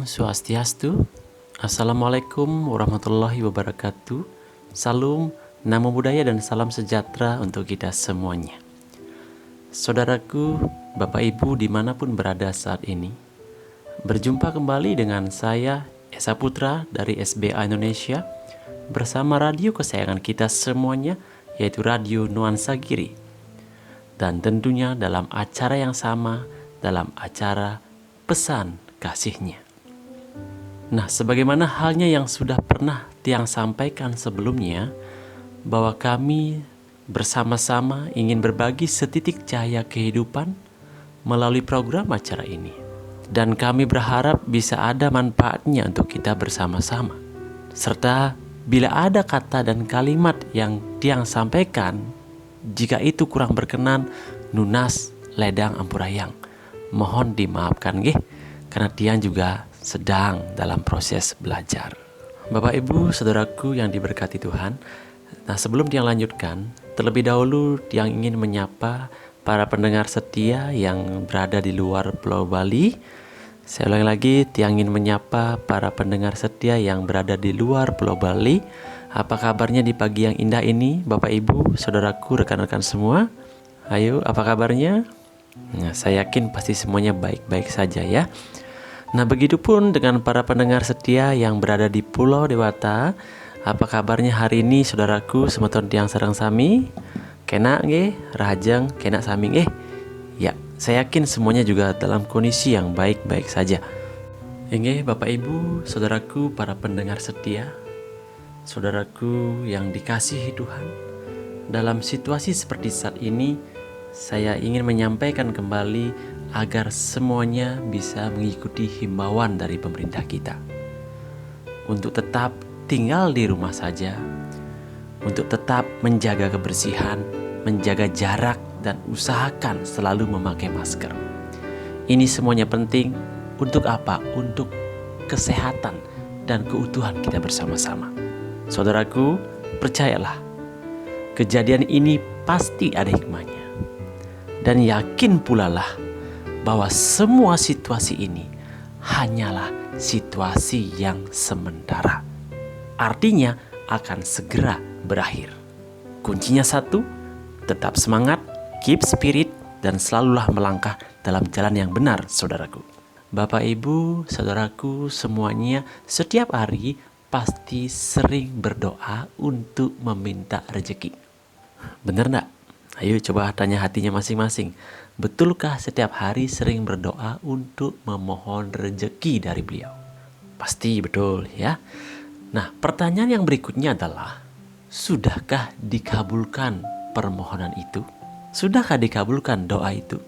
Om Swastiastu. Assalamualaikum warahmatullahi wabarakatuh. Salam, namo buddhaya dan salam sejahtera untuk kita semuanya. Saudaraku, Bapak Ibu dimanapun berada saat ini, berjumpa kembali dengan saya, Esa Putra dari SBA Indonesia, bersama radio kesayangan kita semuanya, yaitu Radio Nuansa Giri. Dan tentunya dalam acara yang sama, dalam acara Pesan Kasihnya. Nah, sebagaimana halnya yang sudah pernah Tiang sampaikan sebelumnya, bahwa kami bersama-sama ingin berbagi setitik cahaya kehidupan melalui program acara ini. Dan kami berharap bisa ada manfaatnya untuk kita bersama-sama. Serta bila ada kata dan kalimat yang Tiang sampaikan, jika itu kurang berkenan, nunas ledang ampurayang. Mohon dimaafkan nggih, karena Tiang juga sedang dalam proses belajar. Bapak Ibu, saudaraku yang diberkati Tuhan. Nah, sebelum Tiang lanjutkan, terlebih dahulu Tiang ingin menyapa para pendengar setia yang berada di luar Pulau Bali. Saya ulangi lagi, Tiang ingin menyapa para pendengar setia yang berada di luar Pulau Bali. Apa kabarnya di pagi yang indah ini, Bapak Ibu, saudaraku, rekan-rekan semua? Ayo, apa kabarnya? Nah, saya yakin pasti semuanya baik-baik saja ya. Nah, begitupun dengan para pendengar setia yang berada di Pulau Dewata. Apa kabarnya hari ini, saudaraku, semeton tiang sareng sami? Kena nggih, rahajeng, kena sami nggih? Ya, saya yakin semuanya juga dalam kondisi yang baik-baik saja. Nggih, Bapak Ibu, saudaraku, para pendengar setia, saudaraku yang dikasihi Tuhan. Dalam situasi seperti saat ini, saya ingin menyampaikan kembali agar semuanya bisa mengikuti himbauan dari pemerintah kita untuk tetap tinggal di rumah saja, untuk tetap menjaga kebersihan, menjaga jarak, dan usahakan selalu memakai masker. Ini semuanya penting untuk apa? Untuk kesehatan dan keutuhan kita bersama-sama. Saudaraku, percayalah, kejadian ini pasti ada hikmahnya. Dan yakin pula lah bahwa semua situasi ini hanyalah situasi yang sementara. Artinya akan segera berakhir. Kuncinya satu, tetap semangat, keep spirit, dan selalulah melangkah dalam jalan yang benar, saudaraku. Bapak, Ibu, saudaraku semuanya setiap hari pasti sering berdoa untuk meminta rezeki. Benar enggak? Ayo coba tanya hatinya masing-masing. Betulkah setiap hari sering berdoa untuk memohon rezeki dari beliau? Pasti betul ya. Nah, pertanyaan yang berikutnya adalah, sudahkah dikabulkan permohonan itu? Sudahkah dikabulkan doa itu?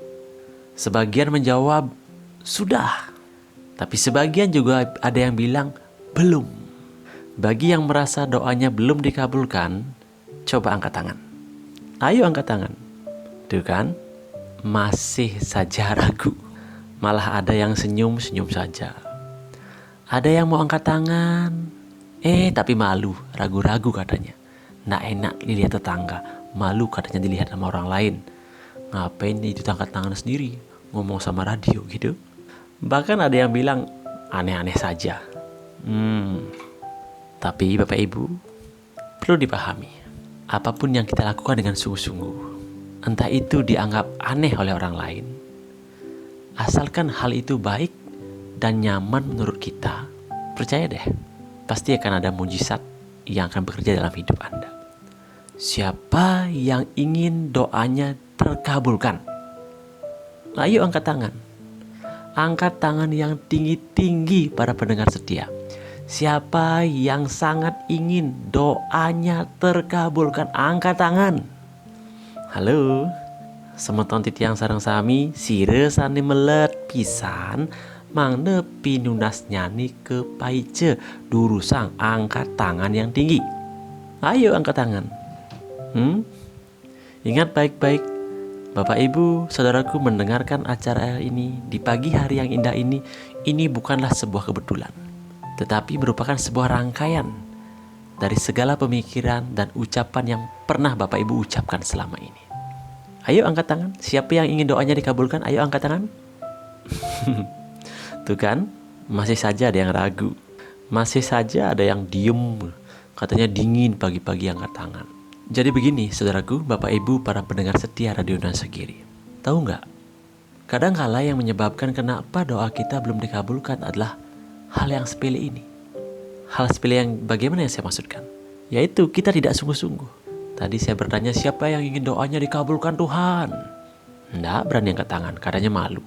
Sebagian menjawab, sudah. Tapi sebagian juga ada yang bilang, belum. Bagi yang merasa doanya belum dikabulkan, coba angkat tangan. Ayo angkat tangan. Tuh kan, masih saja ragu. Malah ada yang senyum-senyum saja. Ada yang mau angkat tangan, tapi malu, ragu-ragu katanya. Nggak enak dilihat tetangga, malu katanya dilihat sama orang lain. Ngapain itu angkat tangan sendiri, ngomong sama radio gitu. Bahkan ada yang bilang aneh-aneh saja. Tapi Bapak Ibu, perlu dipahami, apapun yang kita lakukan dengan sungguh-sungguh, entah itu dianggap aneh oleh orang lain, asalkan hal itu baik dan nyaman menurut kita, percaya deh, pasti akan ada mujizat yang akan bekerja dalam hidup Anda. Siapa yang ingin doanya terkabulkan? Ayo angkat tangan. Angkat tangan yang tinggi-tinggi para pendengar setia. Siapa yang sangat ingin doanya terkabulkan? Angkat tangan. Halo, semeton titiang sareng sami sire sane melet pisan mang nepi nunas nyani ke paice durusang angkat tangan yang tinggi. Ayo angkat tangan. Ingat baik-baik, Bapak Ibu, saudaraku mendengarkan acara ini di pagi hari yang indah ini bukanlah sebuah kebetulan, tetapi merupakan sebuah rangkaian dari segala pemikiran dan ucapan yang pernah Bapak Ibu ucapkan selama ini. Ayo angkat tangan. Siapa yang ingin doanya dikabulkan? Ayo angkat tangan. Tuh kan, Masih saja ada yang ragu. Masih saja ada yang diem. Katanya dingin pagi-pagi angkat tangan. Jadi begini, saudaraku, Bapak Ibu, para pendengar setia Radio Nasagiri. Tahu nggak? Kadang-kala yang menyebabkan kenapa doa kita belum dikabulkan adalah hal yang sepele ini. Hal sepele yang bagaimana yang saya maksudkan? Yaitu kita tidak sungguh-sungguh. Tadi saya bertanya siapa yang ingin doanya dikabulkan Tuhan? Nggak berani angkat tangan, katanya malu.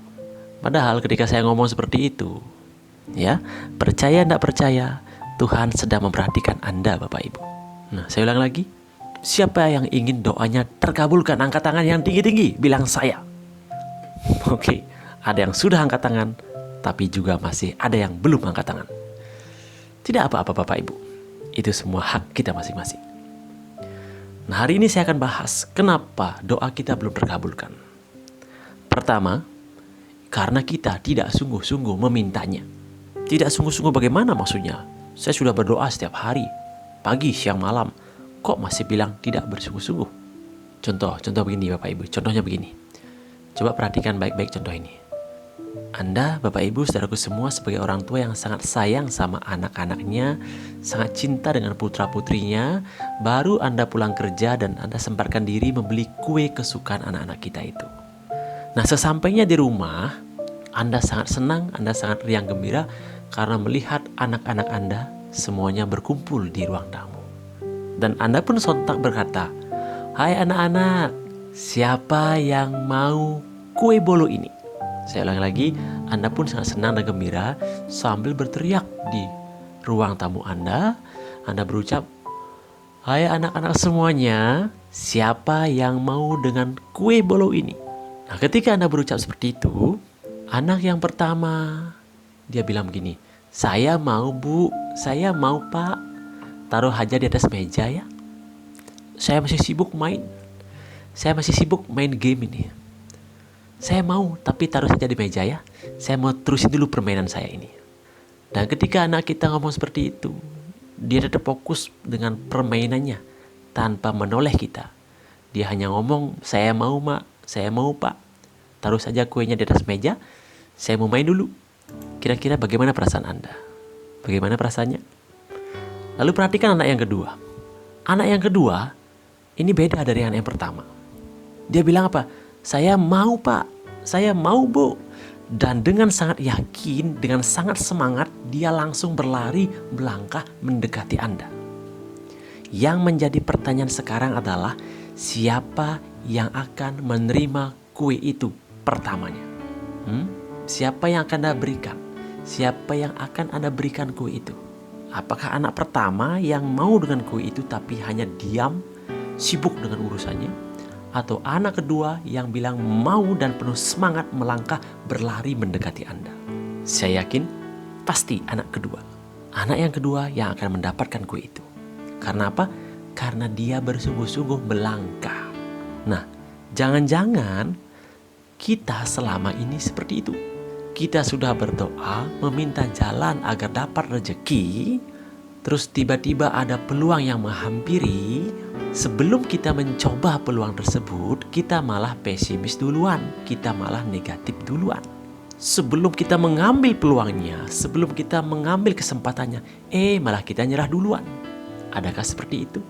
Padahal ketika saya ngomong seperti itu, ya, percaya nggak percaya, Tuhan sedang memperhatikan Anda, Bapak Ibu. Nah, saya ulang lagi. Siapa yang ingin doanya terkabulkan? Angkat tangan yang tinggi-tinggi, bilang saya. Oke, ada yang sudah angkat tangan, tapi juga masih ada yang belum angkat tangan. Tidak apa-apa Bapak Ibu, itu semua hak kita masing-masing. Nah, hari ini saya akan bahas kenapa doa kita belum terkabulkan. Pertama, karena kita tidak sungguh-sungguh memintanya. Tidak sungguh-sungguh bagaimana maksudnya? Saya sudah berdoa setiap hari, pagi, siang, malam. Kok masih bilang tidak bersungguh-sungguh? Contoh begini Bapak Ibu, contohnya begini. Coba perhatikan baik-baik contoh ini. Anda, Bapak Ibu, saudaraku semua sebagai orang tua yang sangat sayang sama anak-anaknya, sangat cinta dengan putra-putrinya, baru Anda pulang kerja dan Anda sempatkan diri membeli kue kesukaan anak-anak kita itu. Nah, sesampainya di rumah, Anda sangat senang, Anda sangat riang gembira karena melihat anak-anak Anda semuanya berkumpul di ruang tamu. Dan Anda pun sontak berkata, "Hai anak-anak, siapa yang mau kue bolu ini?" Saya ulang lagi, Anda pun sangat senang dan gembira sambil berteriak di ruang tamu Anda. Anda berucap, "Hai anak-anak semuanya, siapa yang mau dengan kue bolu ini?" Nah, ketika Anda berucap seperti itu, anak yang pertama, dia bilang begini, "Saya mau Bu, saya mau Pak, taruh aja di atas meja ya. Saya masih sibuk main game ini. Saya mau, tapi taruh saja di meja ya. Saya mau terusin dulu permainan saya ini." Dan ketika anak kita ngomong seperti itu, dia tetap fokus dengan permainannya tanpa menoleh kita. Dia hanya ngomong, "Saya mau Mak, saya mau Pak, taruh saja kuenya di atas meja, saya mau main dulu." Kira-kira bagaimana perasaan Anda? Bagaimana perasaannya? Lalu perhatikan anak yang kedua. Anak yang kedua, ini beda dari anak yang pertama. Dia bilang apa? "Saya mau Pak, saya mau Bu." Dan dengan sangat yakin, dengan sangat semangat, dia langsung berlari, melangkah, mendekati Anda. Yang menjadi pertanyaan sekarang adalah, siapa yang akan menerima kue itu pertamanya? Siapa yang akan Anda berikan? Siapa yang akan Anda berikan kue itu? Apakah anak pertama yang mau dengan kue itu tapi hanya diam, sibuk dengan urusannya? Atau anak kedua yang bilang mau dan penuh semangat melangkah berlari mendekati Anda? Saya yakin pasti anak kedua. Anak yang kedua yang akan mendapatkan kue itu. Karena apa? Karena dia bersungguh-sungguh melangkah. Nah, jangan-jangan kita selama ini seperti itu. Kita sudah berdoa, meminta jalan agar dapat rezeki, terus tiba-tiba ada peluang yang menghampiri. Sebelum kita mencoba peluang tersebut, kita malah pesimis duluan, kita malah negatif duluan. Sebelum kita mengambil peluangnya, sebelum kita mengambil kesempatannya, malah kita nyerah duluan. Adakah seperti itu?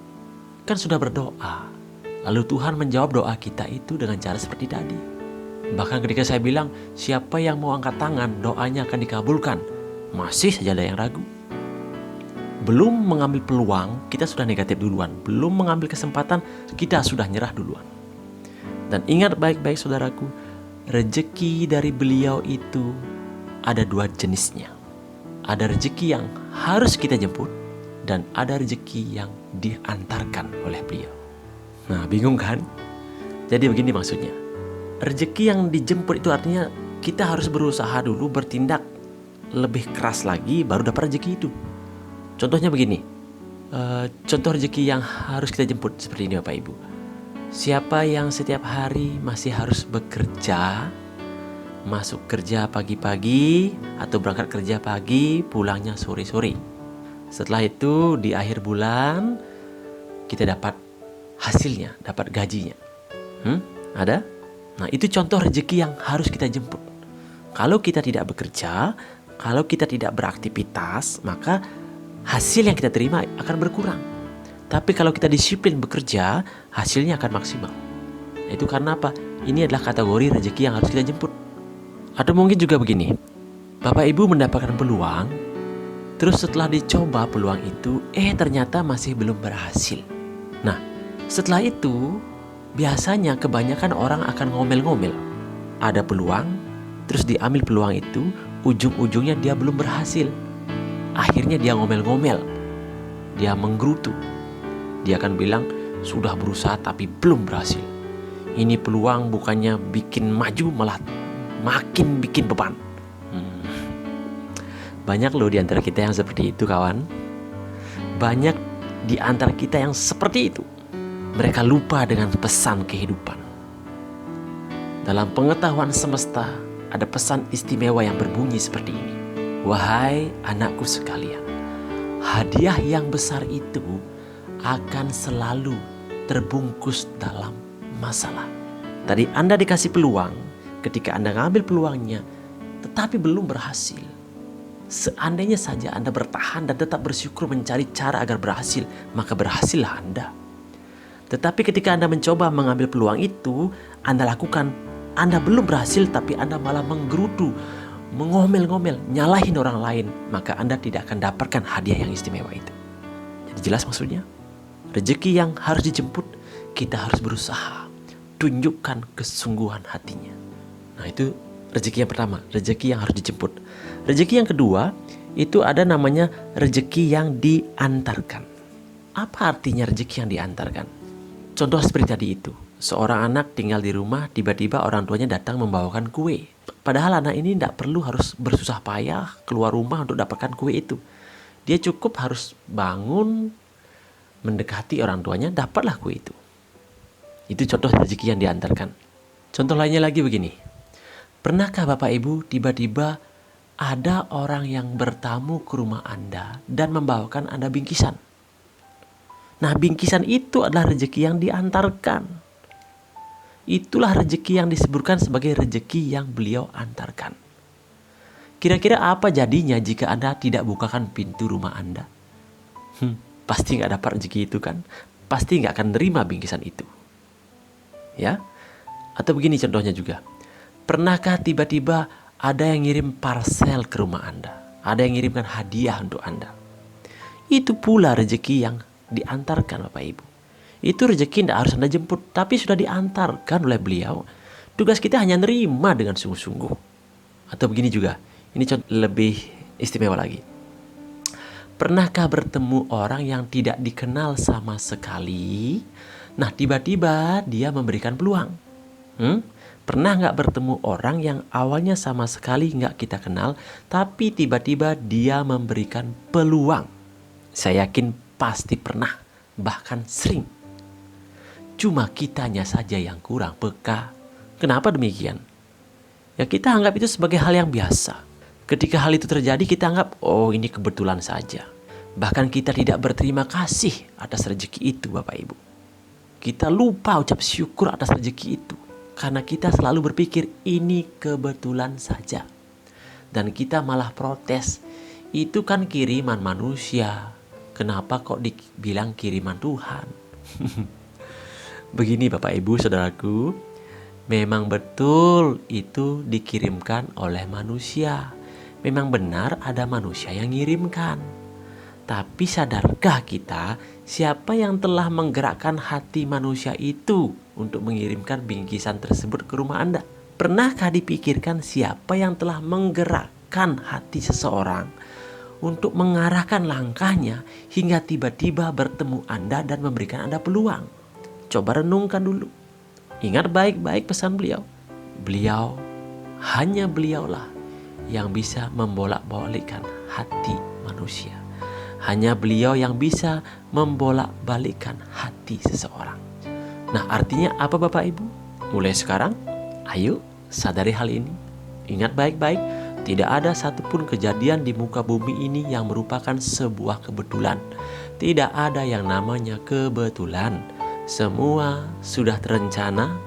Kan sudah berdoa, lalu Tuhan menjawab doa kita itu dengan cara seperti tadi. Bahkan ketika saya bilang, siapa yang mau angkat tangan, doanya akan dikabulkan, masih saja ada yang ragu. Belum mengambil peluang, kita sudah negatif duluan. Belum mengambil kesempatan, kita sudah nyerah duluan. Dan ingat baik-baik saudaraku, rezeki dari beliau itu ada dua jenisnya. Ada rezeki yang harus kita jemput, dan ada rezeki yang diantarkan oleh beliau. Nah, bingung kan? Jadi begini maksudnya. Rezeki yang dijemput itu artinya kita harus berusaha dulu, bertindak lebih keras lagi baru dapat rezeki itu. Contohnya begini, contoh rezeki yang harus kita jemput seperti ini Bapak Ibu. Siapa yang setiap hari masih harus bekerja, masuk kerja pagi-pagi atau berangkat kerja pagi, pulangnya sore-sore. Setelah itu di akhir bulan kita dapat hasilnya, dapat gajinya. Ada? Nah, itu contoh rezeki yang harus kita jemput. Kalau kita tidak bekerja, Kalau kita tidak beraktivitas, maka hasil yang kita terima akan berkurang. Tapi kalau kita disiplin bekerja, hasilnya akan maksimal. Itu karena apa? Ini adalah kategori rezeki yang harus kita jemput. Atau mungkin juga begini, Bapak Ibu mendapatkan peluang, terus setelah dicoba peluang itu, ternyata masih belum berhasil. Nah, setelah itu, biasanya kebanyakan orang akan ngomel-ngomel. Ada peluang, terus diambil peluang itu, ujung-ujungnya dia belum berhasil. Akhirnya dia ngomel-ngomel, dia menggerutu. Dia akan bilang, sudah berusaha tapi belum berhasil. Ini peluang bukannya bikin maju, malah makin bikin beban. Banyak loh di antara kita yang seperti itu, kawan. Banyak di antara kita yang seperti itu. Mereka lupa dengan pesan kehidupan. Dalam pengetahuan semesta, ada pesan istimewa yang berbunyi seperti ini. Wahai anakku sekalian, hadiah yang besar itu akan selalu terbungkus dalam masalah. Tadi Anda dikasih peluang, ketika Anda ngambil peluangnya, tetapi belum berhasil. Seandainya saja Anda bertahan dan tetap bersyukur mencari cara agar berhasil, maka berhasillah Anda. Tetapi ketika Anda mencoba mengambil peluang itu, Anda lakukan, Anda belum berhasil tapi Anda malah menggerutu, mengomel-ngomel, nyalahin orang lain, maka Anda tidak akan dapatkan hadiah yang istimewa itu. Jadi jelas maksudnya? Rezeki yang harus dijemput, kita harus berusaha. Tunjukkan kesungguhan hatinya. Nah, itu rezeki yang pertama, rezeki yang harus dijemput. Rezeki yang kedua, itu ada namanya rezeki yang diantarkan. Apa artinya rezeki yang diantarkan? Contoh seperti tadi itu. Seorang anak tinggal di rumah, tiba-tiba orang tuanya datang membawakan kue. Padahal anak ini tidak perlu harus bersusah payah keluar rumah untuk dapatkan kue itu. Dia cukup harus bangun, mendekati orang tuanya, dapatlah kue itu. Itu contoh rezeki yang diantarkan. Contoh lainnya lagi begini. Pernahkah Bapak Ibu tiba-tiba ada orang yang bertamu ke rumah Anda dan membawakan Anda bingkisan? Nah, bingkisan itu adalah rezeki yang diantarkan. Itulah rezeki yang disebutkan sebagai rezeki yang beliau antarkan. Kira-kira apa jadinya jika Anda tidak bukakan pintu rumah Anda? Pasti nggak dapat rezeki itu kan? Pasti nggak akan nerima bingkisan itu. Ya? Atau begini contohnya juga. Pernahkah tiba-tiba ada yang ngirim parcel ke rumah Anda? Ada yang ngirimkan hadiah untuk Anda? Itu pula rezeki yang diantarkan Bapak Ibu. Itu rezeki tidak harus Anda jemput, tapi sudah diantarkan oleh beliau. Tugas kita hanya nerima dengan sungguh-sungguh. Atau begini juga, ini contoh lebih istimewa lagi. Pernahkah bertemu orang yang tidak dikenal sama sekali? Nah, tiba-tiba dia memberikan peluang. Pernah nggak bertemu orang yang awalnya sama sekali nggak kita kenal, tapi tiba-tiba dia memberikan peluang? Saya yakin pasti pernah, bahkan sering. Cuma kitanya saja yang kurang peka. Kenapa demikian? Ya, kita anggap itu sebagai hal yang biasa. Ketika hal itu terjadi, kita anggap, oh ini kebetulan saja. Bahkan kita tidak berterima kasih atas rezeki itu, Bapak Ibu. Kita lupa ucap syukur atas rezeki itu. Karena kita selalu berpikir ini kebetulan saja. Dan kita malah protes. Itu kan kiriman manusia. Kenapa kok dibilang kiriman Tuhan? Begini Bapak Ibu Saudaraku. Memang betul itu dikirimkan oleh manusia. Memang benar ada manusia yang ngirimkan. Tapi sadarkah kita siapa yang telah menggerakkan hati manusia itu untuk mengirimkan bingkisan tersebut ke rumah Anda? Pernahkah dipikirkan siapa yang telah menggerakkan hati seseorang untuk mengarahkan langkahnya hingga tiba-tiba bertemu Anda dan memberikan Anda peluang? Coba renungkan dulu. Ingat baik-baik pesan beliau. Beliau, hanya beliaulah yang bisa membolak-balikkan hati manusia. Hanya beliau yang bisa membolak-balikkan hati seseorang. Nah, artinya apa Bapak Ibu? Mulai sekarang, ayo sadari hal ini. Ingat baik-baik, tidak ada satupun kejadian di muka bumi ini yang merupakan sebuah kebetulan. Tidak ada yang namanya kebetulan. Semua sudah terencana,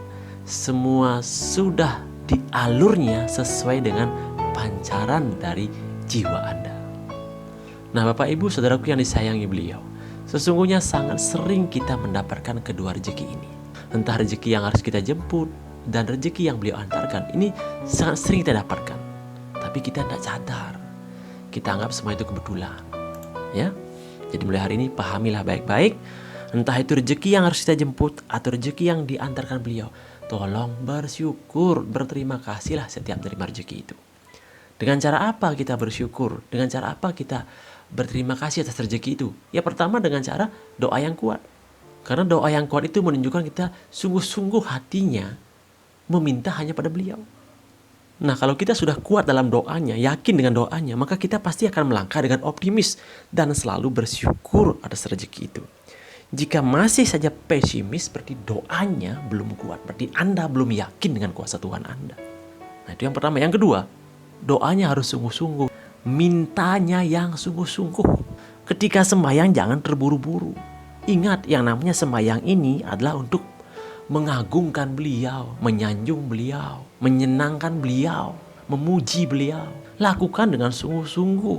semua sudah dialurnya sesuai dengan pancaran dari jiwa Anda. Nah, Bapak Ibu Saudaraku yang disayangi beliau, sesungguhnya sangat sering kita mendapatkan kedua rezeki ini. Entah rezeki yang harus kita jemput dan rezeki yang beliau antarkan. Ini sangat sering kita dapatkan, tapi kita tidak sadar. Kita anggap semua itu kebetulan, ya. Jadi mulai hari ini pahamilah baik-baik, entah itu rezeki yang harus kita jemput atau rezeki yang diantarkan beliau. Tolong bersyukur, berterima kasihlah setiap menerima rezeki itu. Dengan cara apa kita bersyukur? Dengan cara apa kita berterima kasih atas rezeki itu? Ya pertama dengan cara doa yang kuat. Karena doa yang kuat itu menunjukkan kita sungguh-sungguh hatinya meminta hanya pada beliau. Nah, kalau kita sudah kuat dalam doanya, yakin dengan doanya, maka kita pasti akan melangkah dengan optimis dan selalu bersyukur atas rezeki itu. Jika masih saja pesimis, berarti doanya belum kuat, berarti Anda belum yakin dengan kuasa Tuhan Anda. Nah, itu yang pertama. Yang kedua, doanya harus sungguh-sungguh, mintanya yang sungguh-sungguh. Ketika sembahyang jangan terburu-buru. Ingat, yang namanya sembahyang ini adalah untuk mengagungkan beliau, menyanjung beliau, menyenangkan beliau, memuji beliau. Lakukan dengan sungguh-sungguh.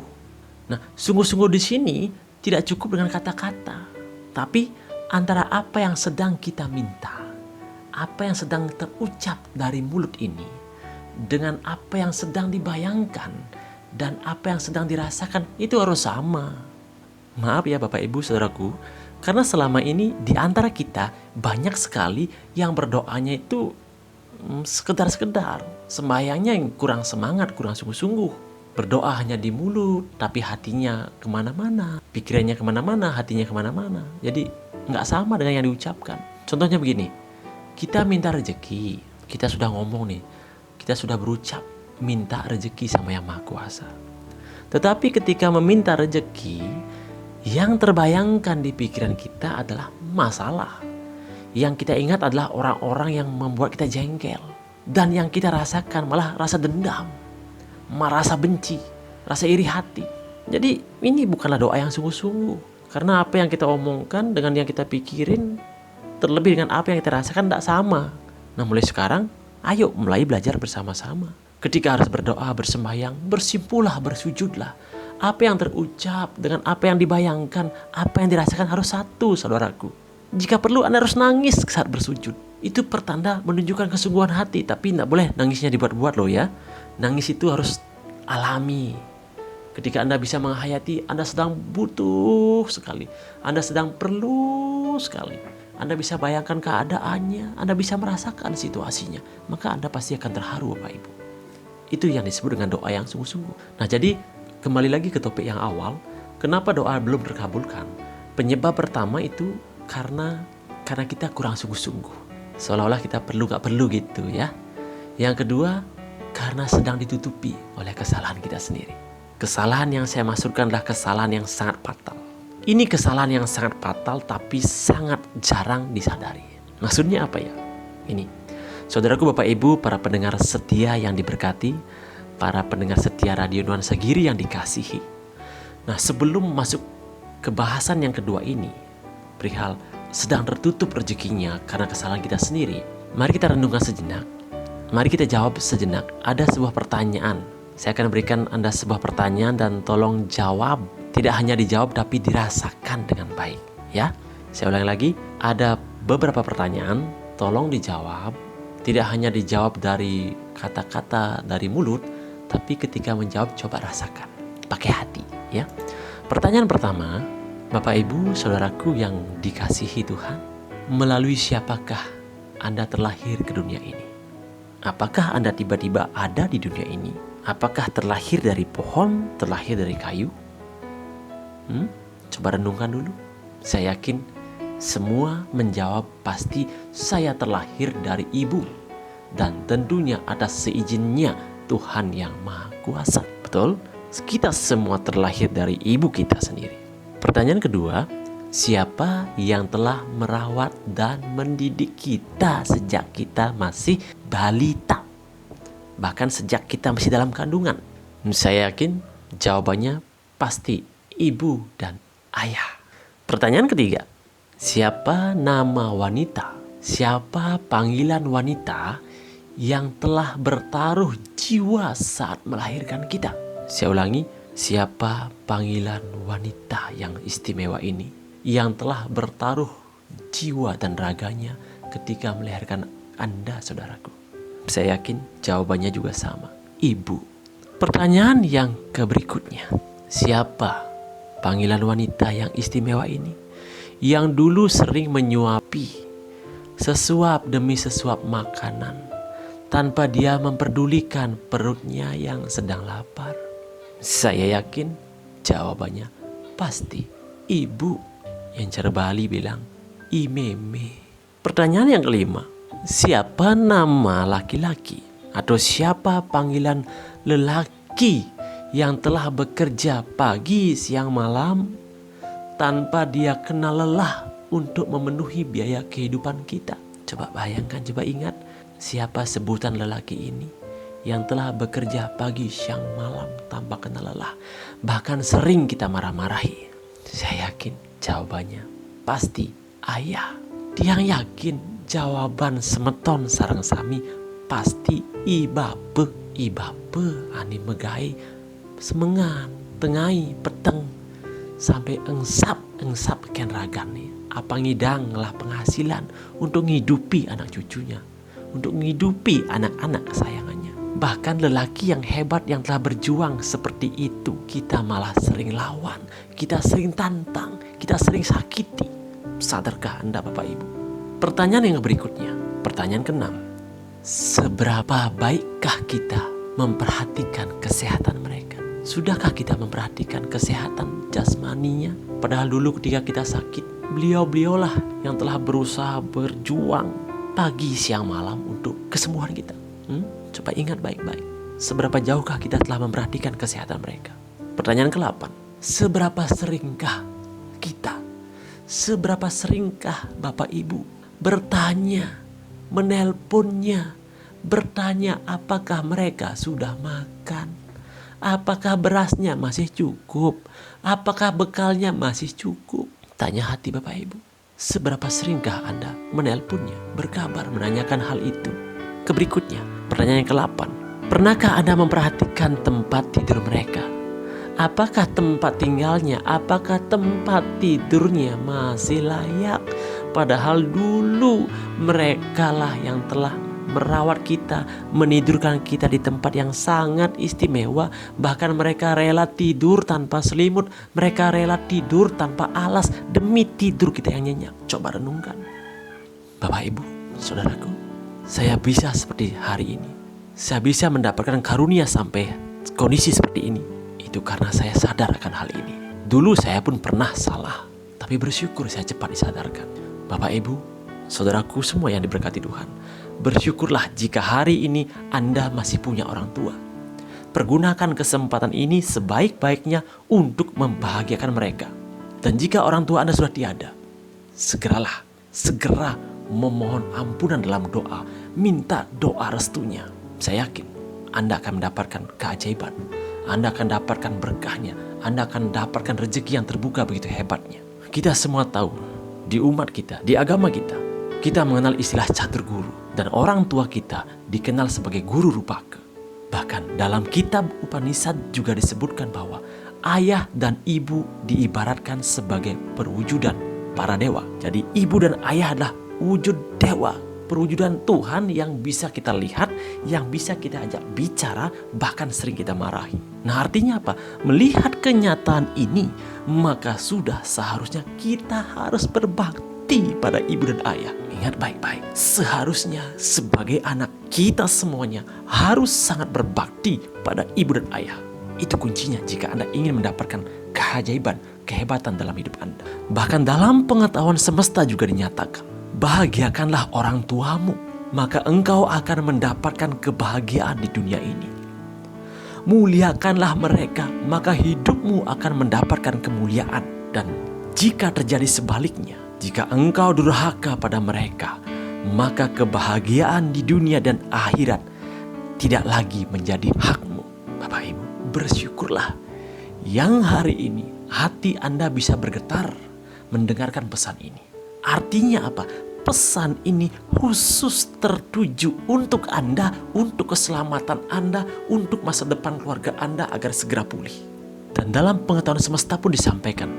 Nah, sungguh-sungguh di sini tidak cukup dengan kata-kata, tapi antara apa yang sedang kita minta, apa yang sedang terucap dari mulut ini, dengan apa yang sedang dibayangkan dan apa yang sedang dirasakan, itu harus sama. Maaf ya Bapak Ibu Saudaraku, karena selama ini di antara kita banyak sekali yang berdoanya itu sekedar-sekedar. Sembahyangnya yang kurang semangat, kurang sungguh-sungguh. Berdoa hanya di mulut, tapi hatinya kemana-mana. Pikirannya kemana-mana, hatinya kemana-mana. Jadi nggak sama dengan yang diucapkan. Contohnya begini, kita minta rezeki, kita sudah ngomong nih, kita sudah berucap minta rezeki sama Yang Maha Kuasa. Tetapi ketika meminta rezeki, yang terbayangkan di pikiran kita adalah masalah. Yang kita ingat adalah orang-orang yang membuat kita jengkel. Dan yang kita rasakan malah rasa dendam, rasa benci, rasa iri hati. Jadi ini bukanlah doa yang sungguh-sungguh. Karena apa yang kita omongkan dengan yang kita pikirin, terlebih dengan apa yang kita rasakan tidak sama. Nah, mulai sekarang, ayo mulai belajar bersama-sama. Ketika harus berdoa, bersembahyang, bersimpulah, bersujudlah. Apa yang terucap dengan apa yang dibayangkan, apa yang dirasakan harus satu, saudaraku. Jika perlu Anda harus nangis saat bersujud. Itu pertanda menunjukkan kesungguhan hati. Tapi tidak boleh nangisnya dibuat-buat loh ya. Nangis itu harus alami. Ketika Anda bisa menghayati, Anda sedang butuh sekali. Anda sedang perlu sekali. Anda bisa bayangkan keadaannya. Anda bisa merasakan situasinya. Maka Anda pasti akan terharu Bapak Ibu. Itu yang disebut dengan doa yang sungguh-sungguh. Nah jadi kembali lagi ke topik yang awal. Kenapa doa belum terkabulkan? Penyebab pertama itu karena kita kurang sungguh-sungguh. Seolah-olah kita gak perlu gitu ya. Yang kedua, karena sedang ditutupi oleh kesalahan kita sendiri. Kesalahan yang saya maksudkan adalah kesalahan yang sangat fatal. Ini kesalahan yang sangat fatal tapi sangat jarang disadari. Maksudnya apa ya? Ini, saudaraku Bapak Ibu, para pendengar setia yang diberkati, para pendengar setia Radio Nuansa Giri yang dikasihi. Nah, sebelum masuk ke bahasan yang kedua ini, perihal sedang tertutup rezekinya karena kesalahan kita sendiri, mari kita renungkan sejenak. Mari kita jawab sejenak. Ada sebuah pertanyaan. Saya akan berikan Anda sebuah pertanyaan dan tolong jawab. Tidak hanya dijawab tapi dirasakan dengan baik, ya. Saya ulangi lagi, ada beberapa pertanyaan, tolong dijawab. Tidak hanya dijawab dari kata-kata dari mulut, tapi ketika menjawab coba rasakan, pakai hati, ya. Pertanyaan pertama, Bapak Ibu Saudaraku yang dikasihi Tuhan, melalui siapakah Anda terlahir ke dunia ini? Apakah Anda tiba-tiba ada di dunia ini? Apakah terlahir dari pohon, terlahir dari kayu? Coba renungkan dulu. Saya yakin semua menjawab pasti saya terlahir dari ibu. Dan tentunya atas seizinnya Tuhan yang Maha Kuasa. Betul? Kita semua terlahir dari ibu kita sendiri. Pertanyaan kedua, siapa yang telah merawat dan mendidik kita sejak kita masih balita? Bahkan sejak kita masih dalam kandungan. Saya yakin jawabannya pasti ibu dan ayah. Pertanyaan ketiga, siapa nama wanita? Siapa panggilan wanita yang telah bertaruh jiwa saat melahirkan kita? Saya ulangi, Siapa panggilan wanita yang istimewa ini, yang telah bertaruh jiwa dan raganya ketika melahirkan Anda, saudaraku? Saya yakin jawabannya juga sama, ibu. Pertanyaan yang berikutnya, siapa panggilan wanita yang istimewa ini, yang dulu sering menyuapi sesuap demi sesuap makanan tanpa dia memperdulikan perutnya yang sedang lapar? Saya yakin jawabannya pasti ibu. Yang cara Bali bilang imeme. Pertanyaan yang kelima, siapa nama laki-laki atau siapa panggilan lelaki yang telah bekerja pagi siang malam tanpa dia kenal lelah untuk memenuhi biaya kehidupan kita? Coba bayangkan, coba ingat, siapa sebutan lelaki ini yang telah bekerja pagi siang malam tanpa kenal lelah, bahkan sering kita marah-marahi? Saya yakin jawabannya pasti ayah. Tiang yakin jawaban semeton sarang sami pasti ibape. Ibape ani megai semengan tengai peteng sampai engsap ken ragane. Apa ngidang lah penghasilan untuk ngidupi anak cucunya, untuk ngidupi anak-anak kesayangannya. Bahkan lelaki yang hebat yang telah berjuang seperti itu, kita malah sering lawan, kita sering tantang, kita sering sakiti. Sadarkah Anda Bapak Ibu? Pertanyaan yang berikutnya, pertanyaan ke-6. Seberapa baikkah kita memperhatikan kesehatan mereka? Sudahkah kita memperhatikan kesehatan jasmaninya? Padahal dulu ketika kita sakit, beliau-beliaulah yang telah berusaha berjuang pagi siang malam untuk kesembuhan kita. Coba ingat baik-baik, seberapa jauhkah kita telah memperhatikan kesehatan mereka? Pertanyaan ke-8, seberapa seringkah kita, seberapa seringkah Bapak Ibu bertanya, menelponnya, bertanya apakah mereka sudah makan, apakah berasnya masih cukup, apakah bekalnya masih cukup? Tanya hati Bapak Ibu, seberapa seringkah Anda menelponnya, berkabar, menanyakan hal itu? Berikutnya, pertanyaan yang ke-8. Pernahkah Anda memperhatikan tempat tidur mereka? Apakah tempat tinggalnya, apakah tempat tidurnya masih layak? Padahal dulu merekalah yang telah merawat kita, menidurkan kita di tempat yang sangat istimewa. Bahkan mereka rela tidur tanpa selimut, mereka rela tidur tanpa alas demi tidur kita yang nyenyak. Coba renungkan. Bapak Ibu, saudaraku, saya bisa seperti hari ini, saya bisa mendapatkan karunia sampai kondisi seperti ini, itu karena saya sadar akan hal ini. Dulu saya pun pernah salah, tapi bersyukur saya cepat disadarkan. Bapak Ibu, saudaraku semua yang diberkati Tuhan, bersyukurlah jika hari ini Anda masih punya orang tua. Pergunakan kesempatan ini sebaik-baiknya untuk membahagiakan mereka. Dan jika orang tua Anda sudah tiada, segera memohon ampunan dalam doa, minta doa restunya. Saya yakin Anda akan mendapatkan keajaiban, Anda akan dapatkan berkahnya, Anda akan dapatkan rezeki yang terbuka begitu hebatnya. Kita semua tahu, di umat kita, di agama kita, kita mengenal istilah catur guru, dan orang tua kita dikenal sebagai guru rupaka. Bahkan dalam kitab Upanishad juga disebutkan bahwa ayah dan ibu diibaratkan sebagai perwujudan para dewa. Jadi ibu dan ayah adalah wujud dewa, perwujudan Tuhan yang bisa kita lihat, yang bisa kita ajak bicara, bahkan sering kita marahi. Nah, artinya apa? Melihat kenyataan ini, maka sudah seharusnya kita harus berbakti pada ibu dan ayah. Ingat baik-baik, seharusnya sebagai anak kita semuanya harus sangat berbakti pada ibu dan ayah. Itu kuncinya jika Anda ingin mendapatkan keajaiban, kehebatan dalam hidup Anda. Bahkan dalam pengetahuan semesta juga dinyatakan, bahagiakanlah orang tuamu, maka engkau akan mendapatkan kebahagiaan di dunia ini. Muliakanlah mereka, maka hidupmu akan mendapatkan kemuliaan. Dan jika terjadi sebaliknya, jika engkau durhaka pada mereka, maka kebahagiaan di dunia dan akhirat tidak lagi menjadi hakmu. Bapak Ibu, bersyukurlah yang hari ini hati Anda bisa bergetar mendengarkan pesan ini. Artinya apa? Pesan ini khusus tertuju untuk Anda, untuk keselamatan Anda, untuk masa depan keluarga Anda agar segera pulih. Dan dalam pengetahuan semesta pun disampaikan,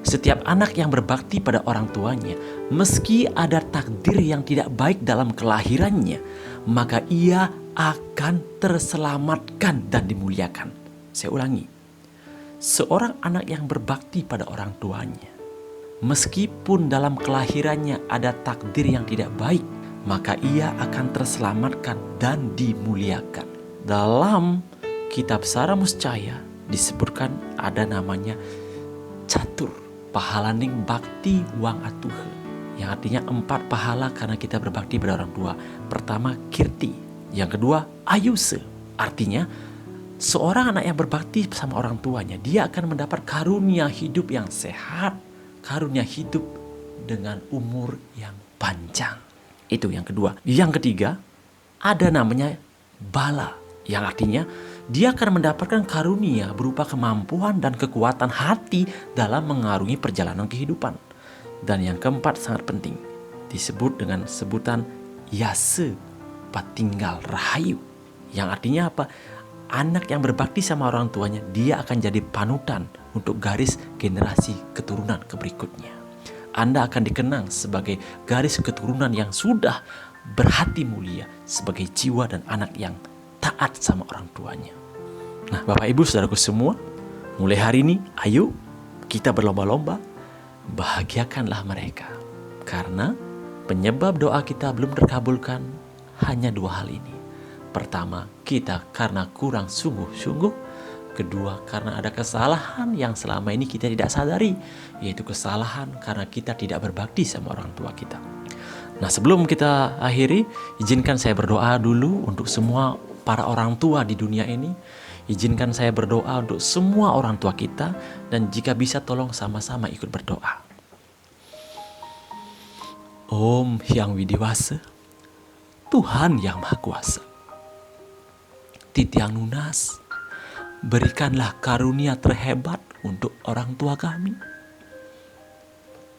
setiap anak yang berbakti pada orang tuanya, meski ada takdir yang tidak baik dalam kelahirannya, maka ia akan terselamatkan dan dimuliakan. Saya ulangi, seorang anak yang berbakti pada orang tuanya, meskipun dalam kelahirannya ada takdir yang tidak baik, maka ia akan terselamatkan dan dimuliakan. Dalam kitab Sara Muscaya disebutkan ada namanya catur, pahalaning bakti wang atuhe, yang artinya 4 pahala karena kita berbakti pada orang tua. Pertama, kirti. Yang kedua, ayuse. Artinya, seorang anak yang berbakti sama orang tuanya, dia akan mendapat karunia hidup yang sehat, karunia hidup dengan umur yang panjang. Itu yang kedua. Yang ketiga, ada namanya bala, yang artinya dia akan mendapatkan karunia berupa kemampuan dan kekuatan hati dalam mengarungi perjalanan kehidupan. Dan yang keempat sangat penting, disebut dengan sebutan yase patinggal rahayu, yang artinya apa? Anak yang berbakti sama orang tuanya, dia akan jadi panutan untuk garis generasi keturunan berikutnya. Anda akan dikenang sebagai garis keturunan yang sudah berhati mulia, sebagai jiwa dan anak yang taat sama orang tuanya. Nah, Bapak Ibu Saudaraku semua, mulai hari ini ayo kita berlomba-lomba bahagiakanlah mereka. Karena penyebab doa kita belum terkabulkan hanya 2 hal ini. Pertama, kita karena kurang sungguh-sungguh. Kedua, karena ada kesalahan yang selama ini kita tidak sadari, yaitu kesalahan karena kita tidak berbakti sama orang tua kita. Nah, sebelum kita akhiri, izinkan saya berdoa dulu untuk semua para orang tua di dunia ini. Izinkan saya berdoa untuk semua orang tua kita, dan jika bisa tolong sama-sama ikut berdoa. Om Hyang Widiwasa, Tuhan yang Maha Kuasa, Titiang Nunas, berikanlah karunia terhebat untuk orang tua kami.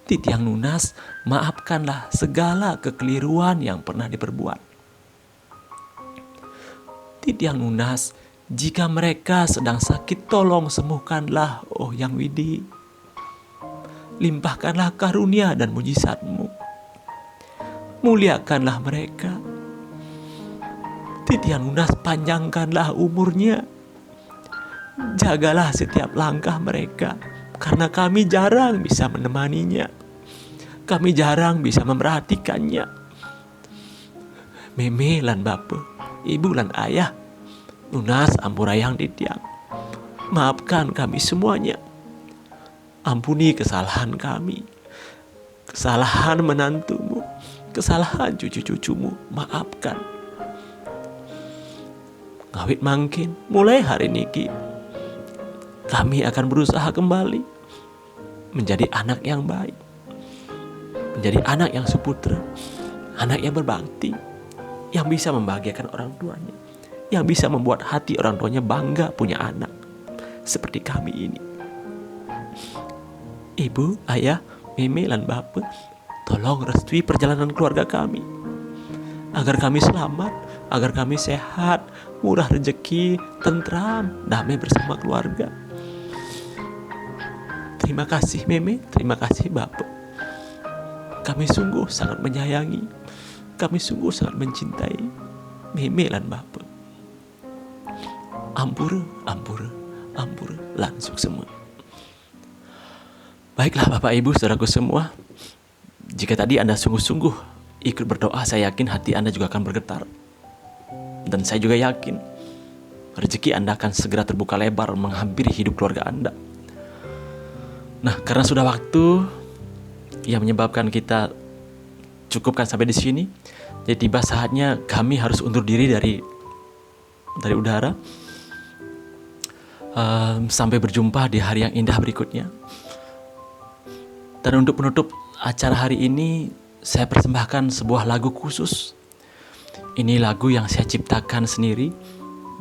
Titiang Nunas, maafkanlah segala kekeliruan yang pernah diperbuat. Titiang Nunas, jika mereka sedang sakit, tolong sembuhkanlah, oh Yang Widi. Limpahkanlah karunia dan mujizat-Mu. Muliakanlah mereka. Titiang Nunas, panjangkanlah umurnya. Jagalah setiap langkah mereka, karena kami jarang bisa menemaninya. Kami jarang bisa memerhatikannya. Meme lan bapa, ibu lan ayah, Nunas ampurayang Titiang, maafkan kami semuanya. Ampuni kesalahan kami, kesalahan menantumu, kesalahan cucu-cucumu, maafkan. Ngawit mangkin, mulai hari niki kami akan berusaha kembali menjadi anak yang baik, menjadi anak yang suputra, anak yang berbakti, yang bisa membahagiakan orang tuanya, yang bisa membuat hati orang tuanya bangga punya anak seperti kami ini. Ibu, ayah, meme, dan bapak, tolong restui perjalanan keluarga kami, agar kami selamat, agar kami sehat, murah rezeki, tentram, damai bersama keluarga. Terima kasih meme, terima kasih bapak. Kami sungguh sangat menyayangi, kami sungguh sangat mencintai meme dan bapak. Ampura, ampura, ampura, langsung semua. Baiklah Bapak Ibu Saudaraku semua, jika tadi Anda sungguh-sungguh ikut berdoa, saya yakin hati Anda juga akan bergetar. Dan saya juga yakin rezeki Anda akan segera terbuka lebar menghampiri hidup keluarga Anda. Nah, karena sudah waktu yang menyebabkan kita cukupkan sampai di sini, jadi tiba saatnya kami harus undur diri dari udara. Sampai berjumpa di hari yang indah berikutnya. Dan untuk penutup acara hari ini, saya persembahkan sebuah lagu khusus. Ini lagu yang saya ciptakan sendiri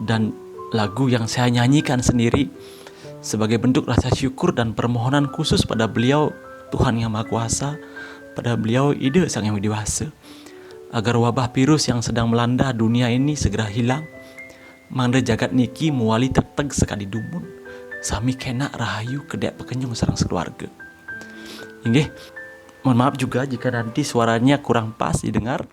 dan lagu yang saya nyanyikan sendiri sebagai bentuk rasa syukur dan permohonan khusus pada beliau Tuhan Yang Maha Kuasa, pada beliau Ide Sang Yang Widiwasa, agar wabah virus yang sedang melanda dunia ini segera hilang. Mangda jagat niki muali teteg sekali dumun, sami kena rahayu kedek pekenyung sareng sekeluarga. Inggih, mohon maaf juga jika nanti suaranya kurang pas didengar.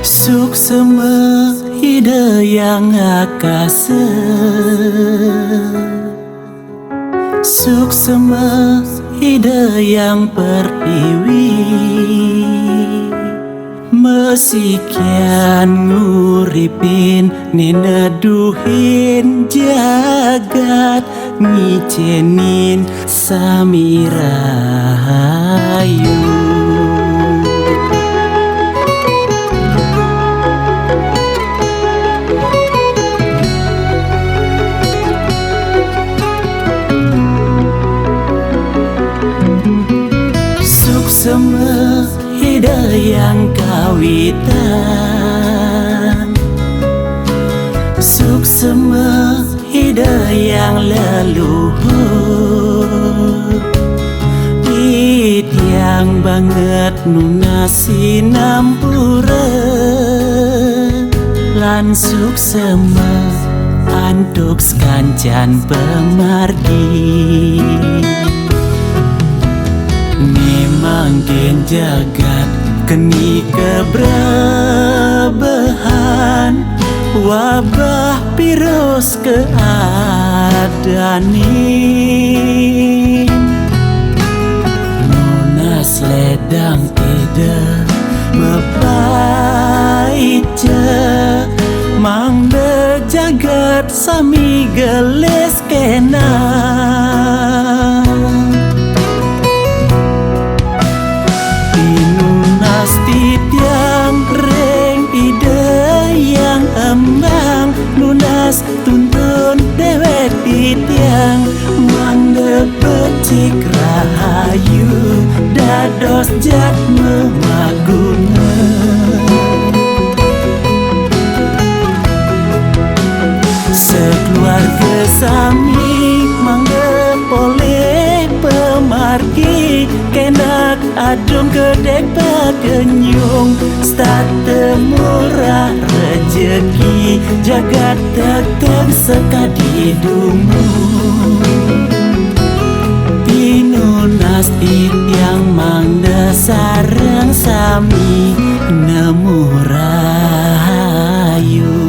Suk semua hidayang akase, suk semua hidayang pertiwi, mesikian nguripin neneduhin jagat, ngicenin sami rahayu. Semua hidayang kawitan, suk semua hidayang leluhur, yang banget nunasi nampura, lan suk semua antuk kancan pemargi. Mangkin jagat keni kebrabahan, wabah virus keadanin, nunas ledang eda mepaice, mang jagat sami geles kena. Nunas tuntun dewek titiang, mangde becik rahayu, dados jat memaguna. Sekeluarga sami mangde poleh pemargi, kenak adung kedek pekenyung, state murah rezeki, jagat tetep sekadi dungu. Pinunas yang mangda sareng sami nemu rahayu.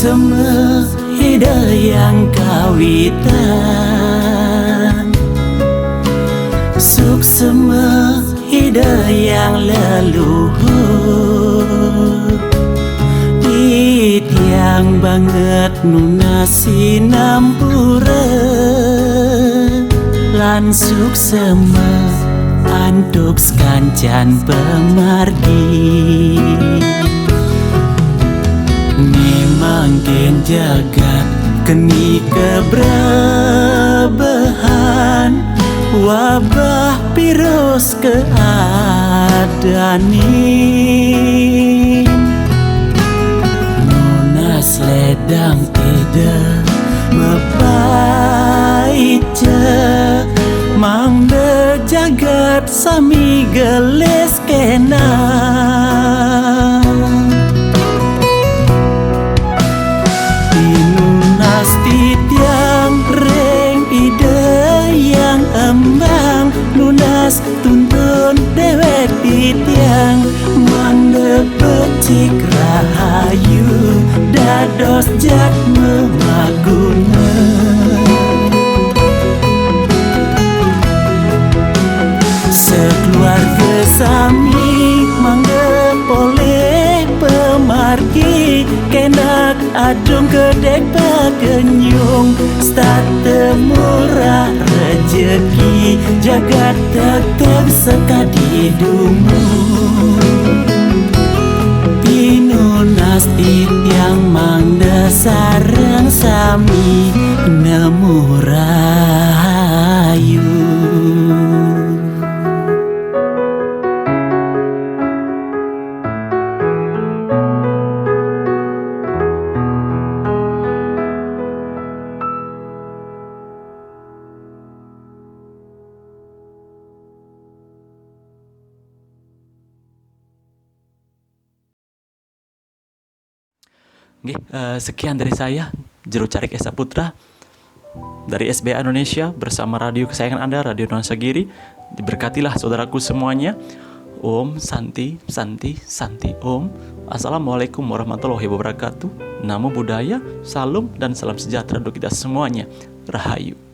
Semua hidayang kawitan, suk semua hidayang leluhur, yang banget nunasi nampura, lan suk semua antuk kancan pemargi. Mangkin jagat keni kebrabahan, wabah virus keadanin, nunas ledang eda mepaice, mangde jagat sami geles kena. Tuntun dewek titiang, mangde becik rahayu, dados jatme maguna. Sekeluarga sami mangga boleh pemargi, kenak adung gedek pagenyung, start murah rejeki, jagat tetep sekadi dungu. Pinunas yang mangda sareng sami nemu rayu. Sekian dari saya, Jero Carik Esa Putra dari SBA Indonesia bersama radio kesayangan Anda, Radio Nuansa Giri. Diberkatilah saudaraku semuanya. Om Santi Santi Santi Om. Assalamualaikum warahmatullahi wabarakatuh. Namo Buddhaya, salam dan salam sejahtera untuk kita semuanya. Rahayu.